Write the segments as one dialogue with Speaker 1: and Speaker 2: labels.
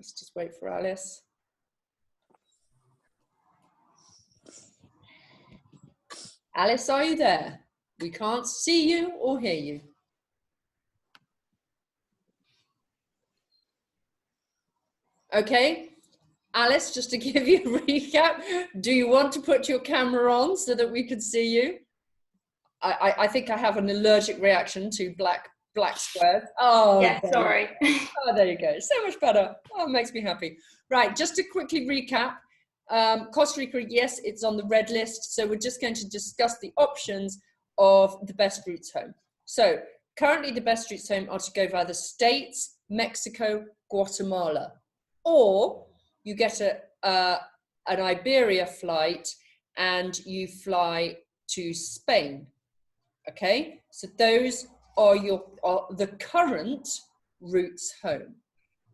Speaker 1: Let's just wait for Alice. Alice, are you there? We can't see you or hear you. Okay, Alice, just to give you a recap, do you want to put your camera on so that we can see you? I think I have an allergic reaction to black squares. Oh,
Speaker 2: yeah, sorry.
Speaker 1: Oh, there you go. So much better. Oh, it makes me happy. Right, just to quickly recap, Costa Rica, yes, it's on the red list. So we're just going to discuss the options of the best routes home. So currently the best routes home are to go via the States, Mexico, Guatemala, or you get an Iberia flight and you fly to Spain. Okay, so those are the current routes home.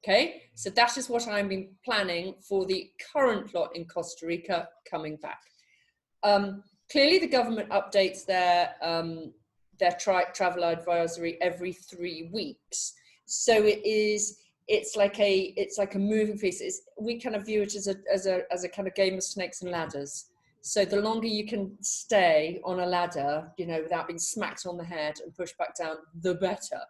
Speaker 1: Okay, so that is what I've been planning for the current lot in Costa Rica coming back. Clearly, the government updates their travel advisory every 3 weeks. So it's like a moving piece. We kind of view it as a kind of game of snakes and ladders. So the longer you can stay on a ladder, you know, without being smacked on the head and pushed back down, the better.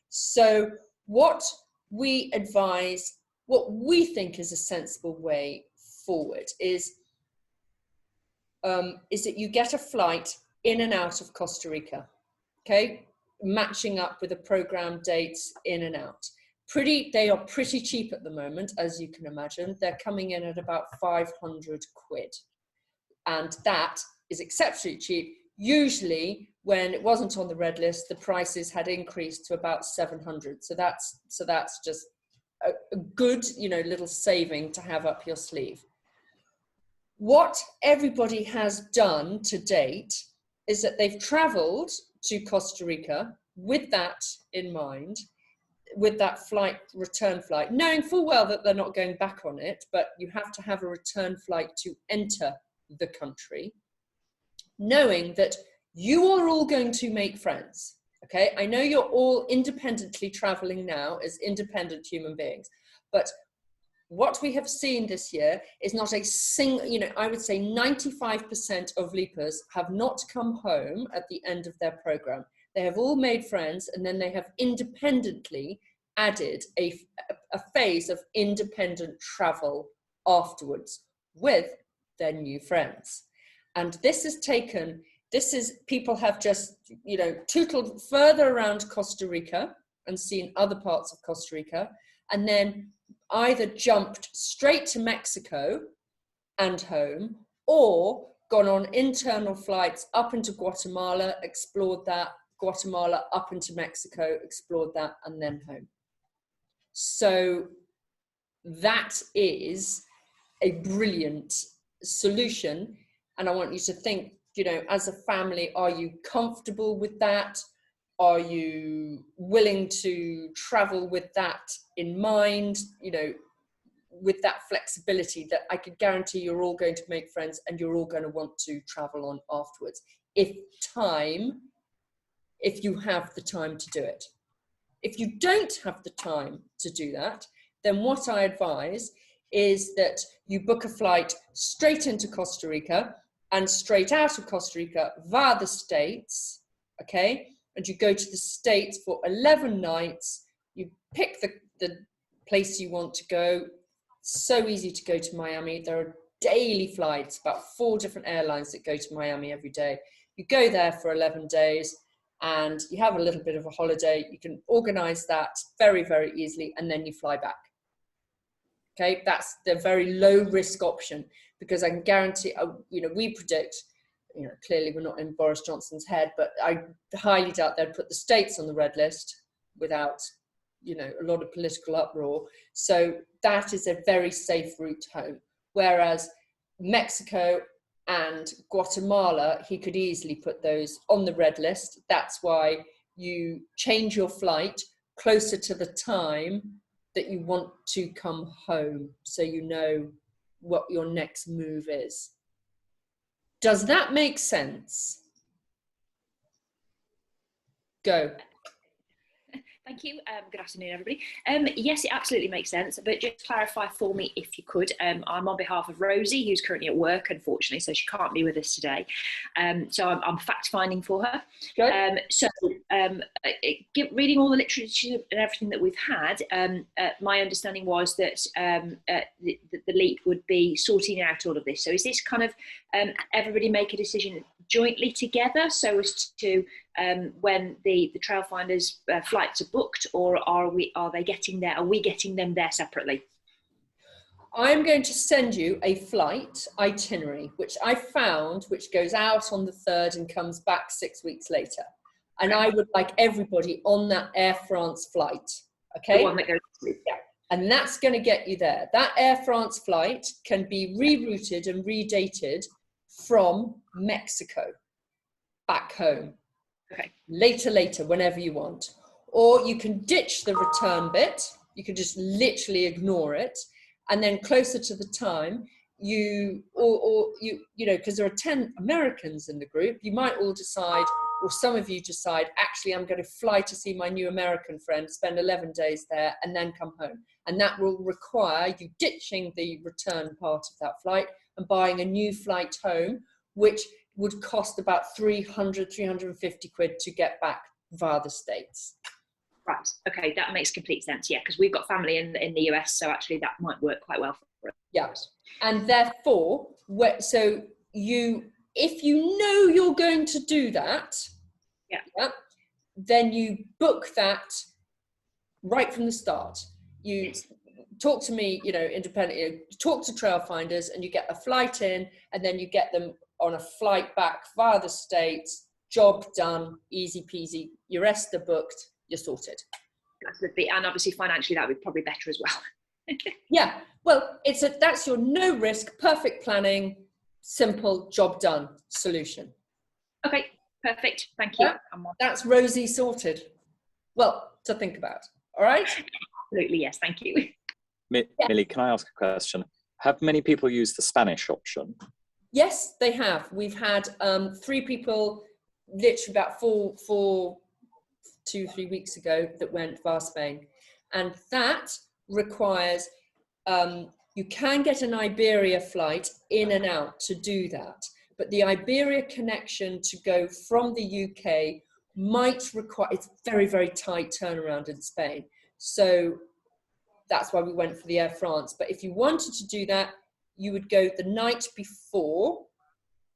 Speaker 1: So what we advise, what we think is a sensible way forward is that you get a flight in and out of Costa Rica, okay? Matching up with the program dates in and out. They are pretty cheap at the moment, as you can imagine. They're coming in at about 500 quid. And that is exceptionally cheap. Usually when it wasn't on the red list, the prices had increased to about 700. So that's just a good, you know, little saving to have up your sleeve. What everybody has done to date is that they've traveled to Costa Rica with that in mind, with that return flight, knowing full well that they're not going back on it, but you have to have a return flight to enter the country, knowing that you are all going to make friends. Okay, I know you're all independently traveling now as independent human beings, but what we have seen this year is not a single, you know, I would say 95% of leapers have not come home at the end of their program. They have all made friends, and then they have independently added a phase of independent travel afterwards with their new friends. And people have just, you know, tootled further around Costa Rica and seen other parts of Costa Rica, and then either jumped straight to Mexico and home, or gone on internal flights up into Guatemala, explored that, Guatemala up into Mexico, explored that, and then home. So that is a brilliant solution. And I want you to think, you know, as a family, are you comfortable with that? Are you willing to travel with that in mind, you know, with that flexibility that I could guarantee you're all going to make friends and you're all going to want to travel on afterwards, if you have the time to do it. If you don't have the time to do that, then what I advise is that you book a flight straight into Costa Rica and straight out of Costa Rica via the States, okay? And you go to the States for 11 nights, you pick the place you want to go. So easy to go to Miami. There are daily flights, about 4 different airlines that go to Miami every day. You go there for 11 days and you have a little bit of a holiday. You can organize that very, very easily, and then you fly back. Okay, that's the very low risk option, because I can guarantee, you know, we predict, you know, clearly we're not in Boris Johnson's head, but I highly doubt they'd put the States on the red list without, you know, a lot of political uproar. So that is a very safe route home. Whereas Mexico and Guatemala, he could easily put those on the red list. That's why you change your flight closer to the time that you want to come home, so you know what your next move is. Does that make sense? Go.
Speaker 2: Thank you. Good afternoon, everybody. Yes, it absolutely makes sense, but just clarify for me if you could. I'm on behalf of Rosie, who's currently at work, unfortunately, so she can't be with us today. So I'm fact-finding for her. Reading all the literature and everything that we've had, my understanding was that the LEAP would be sorting out all of this. So is this kind of everybody make a decision jointly together, so as to when the Trailfinders flights are booked, or are we getting them there separately?
Speaker 1: I'm going to send you a flight itinerary, which I found, which goes out on the 3rd and comes back 6 weeks later. And I would like everybody on that Air France flight. Okay.
Speaker 2: The one that goes through.
Speaker 1: Yeah. And that's going to get you there. That Air France flight can be rerouted and redated from Mexico back home.
Speaker 2: Okay.
Speaker 1: Later, whenever you want. Or you can ditch the return bit. You can just literally ignore it. And then closer to the time, you know, because there are 10 Americans in the group, you might all decide, or some of you decide, actually, I'm going to fly to see my new American friend, spend 11 days there, and then come home. And that will require you ditching the return part of that flight and buying a new flight home, which would cost about 350 quid to get back via the States.
Speaker 2: Right, okay, that makes complete sense, yeah, because we've got family in the US, so actually that might work quite well for us.
Speaker 1: Yeah, and therefore, so if you know you're going to do that, then you book that right from the start. You talk to me, you know, independently, talk to Trailfinders, and you get a flight in, and then you get them on a flight back via the States. Job done, easy peasy. Your rest are booked, you're sorted.
Speaker 2: And obviously financially that would be probably better as well.
Speaker 1: Yeah, well, that's your no risk, perfect planning, simple, job done solution.
Speaker 2: Okay, perfect. Thank you.
Speaker 1: Yeah, that's Rosie sorted. Well, to think about. All right?
Speaker 2: Absolutely, yes. Thank you.
Speaker 3: Millie, can I ask a question? Have many people used the Spanish option?
Speaker 1: Yes, they have. We've had 3 people, literally about 2-3 weeks ago, that went via Spain. And that requires, you can get an Iberia flight in and out to do that. But the Iberia connection to go from the UK might require, it's very, very tight turnaround in Spain. So that's why we went for the Air France. But if you wanted to do that, you would go the night before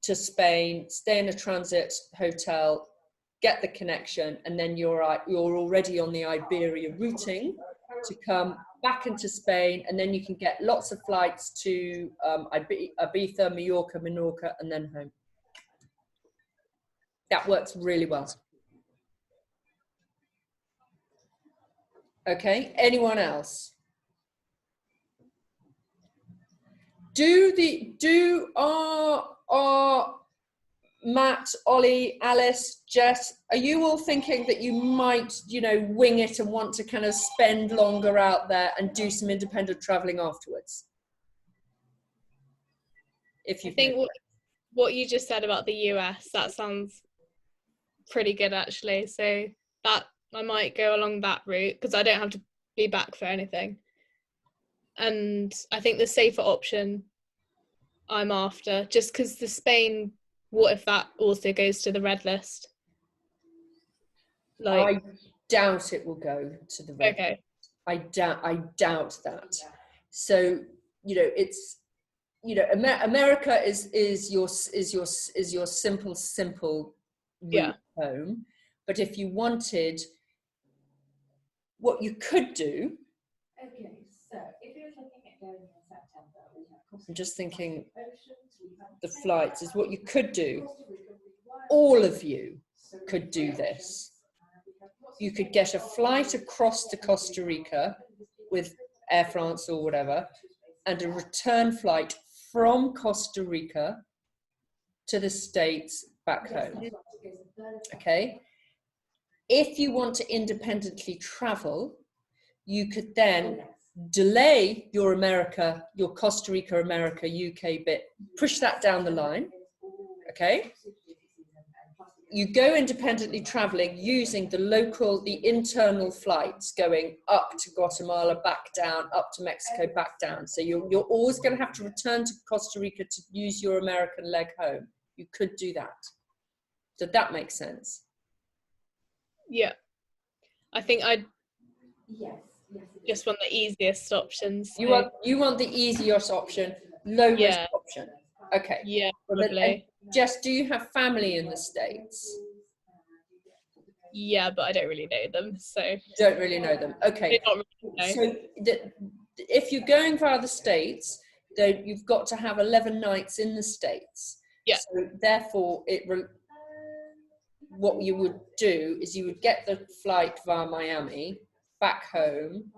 Speaker 1: to Spain, stay in a transit hotel, get the connection, and then you're already on the Iberia routing to come back into Spain, and then you can get lots of flights to Ibiza, Mallorca, Menorca, and then home. That works really well. Okay, anyone else? Are Matt, Ollie, Alice, Jess, are you all thinking that you might, you know, wing it and want to kind of spend longer out there and do some independent traveling afterwards? If you
Speaker 4: think what you just said about the US, that sounds pretty good actually. So that I might go along that route because I don't have to be back for anything. And I think the safer option I'm after, just because the Spain, what if that also goes to the red list?
Speaker 1: Like, I doubt it will go to the red list. I doubt that. So, you know, it's, you know, America is your simple route home. But if you wanted, what you could do. Okay, so if you're looking at going in September, I'm just thinking the flights is what you could do. All of you could do this. You could get a flight across to Costa Rica with Air France or whatever, and a return flight from Costa Rica to the States back home. Okay. If you want to independently travel, you could then delay your Costa Rica, America, UK bit, push that down the line, okay? you go independently traveling using the internal flights going up to Guatemala, back down, up to Mexico, back down. So you're always going to have to return to Costa Rica to use your American leg home. You could do that. Did that make sense?
Speaker 4: Yeah. I think I just want the easiest options.
Speaker 1: You want the easiest option, low risk option. Okay.
Speaker 4: Yeah,
Speaker 1: Well,
Speaker 4: probably.
Speaker 1: Jess, do you have family in the States?
Speaker 4: Yeah, but I don't really know them, so.
Speaker 1: Don't really know them. Okay.
Speaker 4: Not really know.
Speaker 1: So if you're going via the States, then you've got to have 11 nights in the States.
Speaker 4: Yeah.
Speaker 1: So therefore, what you would do is you would get the flight via Miami back home.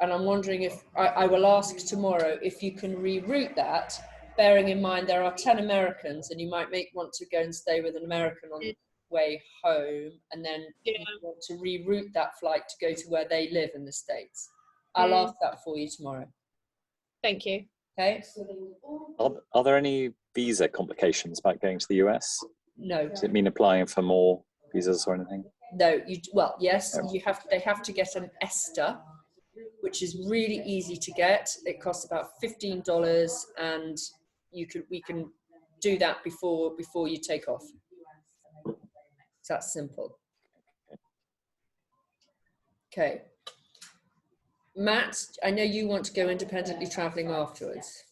Speaker 1: And I'm wondering if I will ask tomorrow if you can reroute that, bearing in mind there are 10 Americans and you might want to go and stay with an American on the way home, and then you want to reroute that flight to go to where they live in the States. I'll ask that for you tomorrow.
Speaker 4: Thank you.
Speaker 1: Okay.
Speaker 3: Are there any visa complications about going to the US?
Speaker 1: No.
Speaker 3: Does it mean applying for more visas or anything?
Speaker 1: No. Yes. They have to get an ESTA, which is really easy to get. It costs about $15, and we can do that before you take off. It's that simple. Okay. Matt, I know you want to go independently traveling afterwards.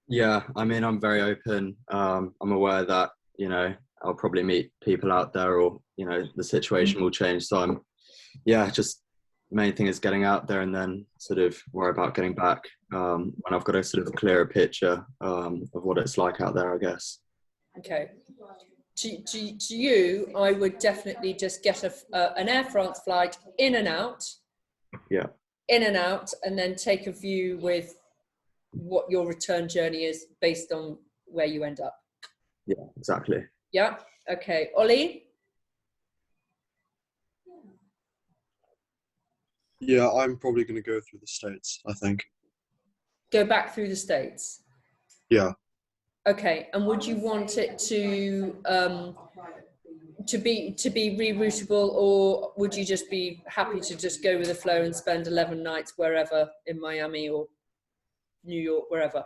Speaker 5: Yeah, I mean, I'm very open. I'm aware that, I'll probably meet people out there, or, the situation will change. So just main thing is getting out there, and then sort of worry about getting back when I've got a sort of clearer picture of what it's like out there, I guess.
Speaker 1: Okay. To you, I would definitely just get an Air France flight in and out.
Speaker 5: Yeah.
Speaker 1: In and out, and then take a view with what your return journey is based on where you end up.
Speaker 5: Yeah, exactly.
Speaker 1: Yeah. Okay. Ollie?
Speaker 6: Yeah, I'm probably going to go through the States, I think.
Speaker 1: Go back through the States?
Speaker 6: Yeah.
Speaker 1: Okay. And would you want it to be reroutable, or would you just be happy to just go with the flow and spend 11 nights wherever in Miami or New York, wherever?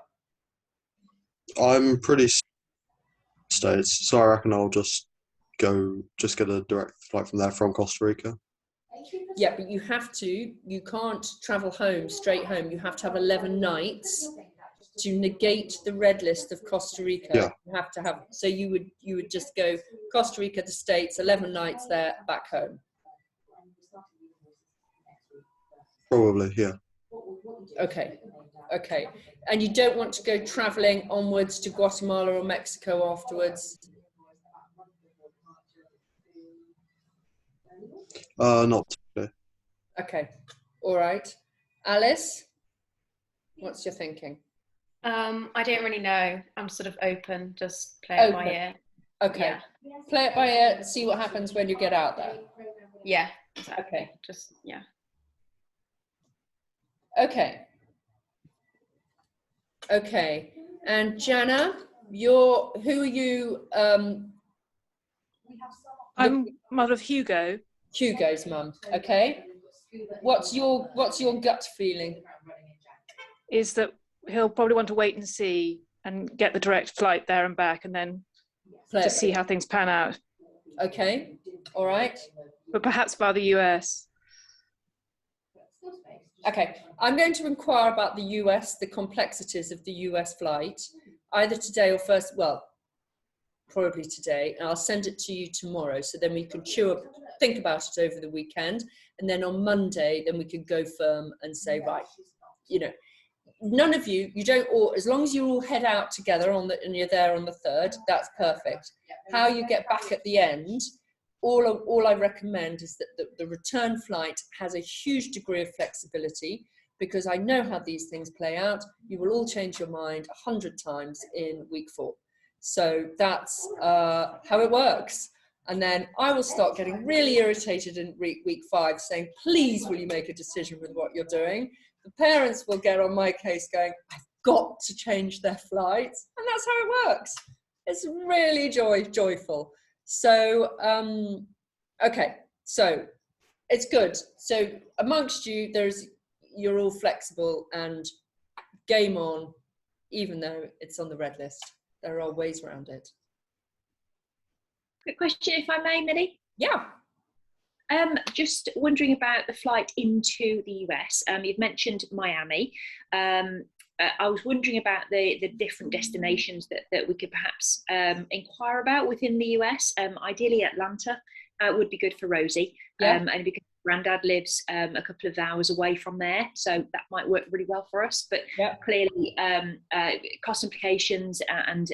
Speaker 6: I'm pretty States, so I reckon I'll just get a direct flight from there from Costa Rica.
Speaker 1: Yeah, but you can't travel straight home. You have to have 11 nights to negate the red list of Costa Rica.
Speaker 6: Yeah.
Speaker 1: You have to have, so you would just go Costa Rica, the States, 11 nights there, back home.
Speaker 6: Probably, yeah.
Speaker 1: Okay. And you don't want to go traveling onwards to Guatemala or Mexico afterwards?
Speaker 6: Not today.
Speaker 1: Okay. All right. Alice, what's your thinking?
Speaker 7: I don't really know. I'm sort of open, just play it by ear.
Speaker 1: Okay.
Speaker 7: Yeah.
Speaker 1: Play it by ear, see what happens when you get out there.
Speaker 7: Yeah, exactly.
Speaker 1: Okay.
Speaker 7: Just, yeah.
Speaker 1: Okay. And Jana, who are you?
Speaker 8: I'm mother of Hugo.
Speaker 1: Hugo's mum. Okay. What's your gut feeling?
Speaker 8: Is that he'll probably want to wait and see and get the direct flight there and back, and then just see how things pan out.
Speaker 1: Okay. All right.
Speaker 8: But perhaps by the US.
Speaker 1: Okay. I'm going to inquire about the US, the complexities of the US flight, either today or probably today, and I'll send it to you tomorrow, so then we can think about it over the weekend, and then on Monday, then we can go firm and say, right, none of you don't all, as long as you all head out together and you're there on the 3rd, that's perfect. How you get back at the end, all I recommend is that the return flight has a huge degree of flexibility, because I know how these things play out. You will all change your mind 100 times in week 4. So that's how it works. And then I will start getting really irritated in week 5, saying, please, will you make a decision with what you're doing? The parents will get on my case going, I've got to change their flights. And that's how it works. It's really joyful. So, okay, so it's good. So amongst you, you're all flexible and game on, even though it's on the red list. There are ways around it.
Speaker 2: Quick question, if I may, Millie.
Speaker 1: Yeah.
Speaker 2: Just wondering about the flight into the US. You've mentioned Miami. I was wondering about the different destinations that we could perhaps inquire about within the US. Ideally, Atlanta would be good for Rosie.
Speaker 1: Yeah.
Speaker 2: And because Grandad lives a couple of hours away from there, so that might work really well for us. But
Speaker 1: yeah.
Speaker 2: clearly, cost implications and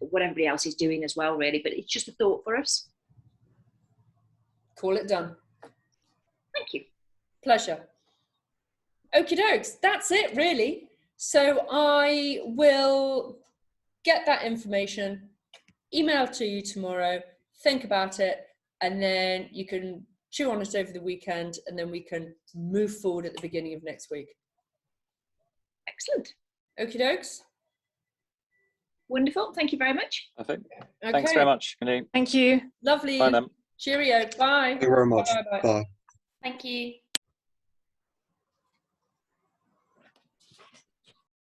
Speaker 2: what everybody else is doing as well, really. But it's just a thought for us.
Speaker 1: Call it done.
Speaker 2: Thank you.
Speaker 1: Pleasure. Okie dokes. That's it, really. So I will get that information, email to you tomorrow, think about it, and then you can chew on it over the weekend, and then we can move forward at the beginning of next week.
Speaker 2: Excellent.
Speaker 1: Okie dokes.
Speaker 2: Wonderful. Thank you very much.
Speaker 3: Perfect.
Speaker 1: Okay.
Speaker 3: Thanks very much, Millie.
Speaker 8: Thank you.
Speaker 1: Lovely.
Speaker 3: Bye then.
Speaker 1: Cheerio. Bye.
Speaker 6: Thank you very much.
Speaker 1: Bye.
Speaker 6: Bye.
Speaker 7: Thank you.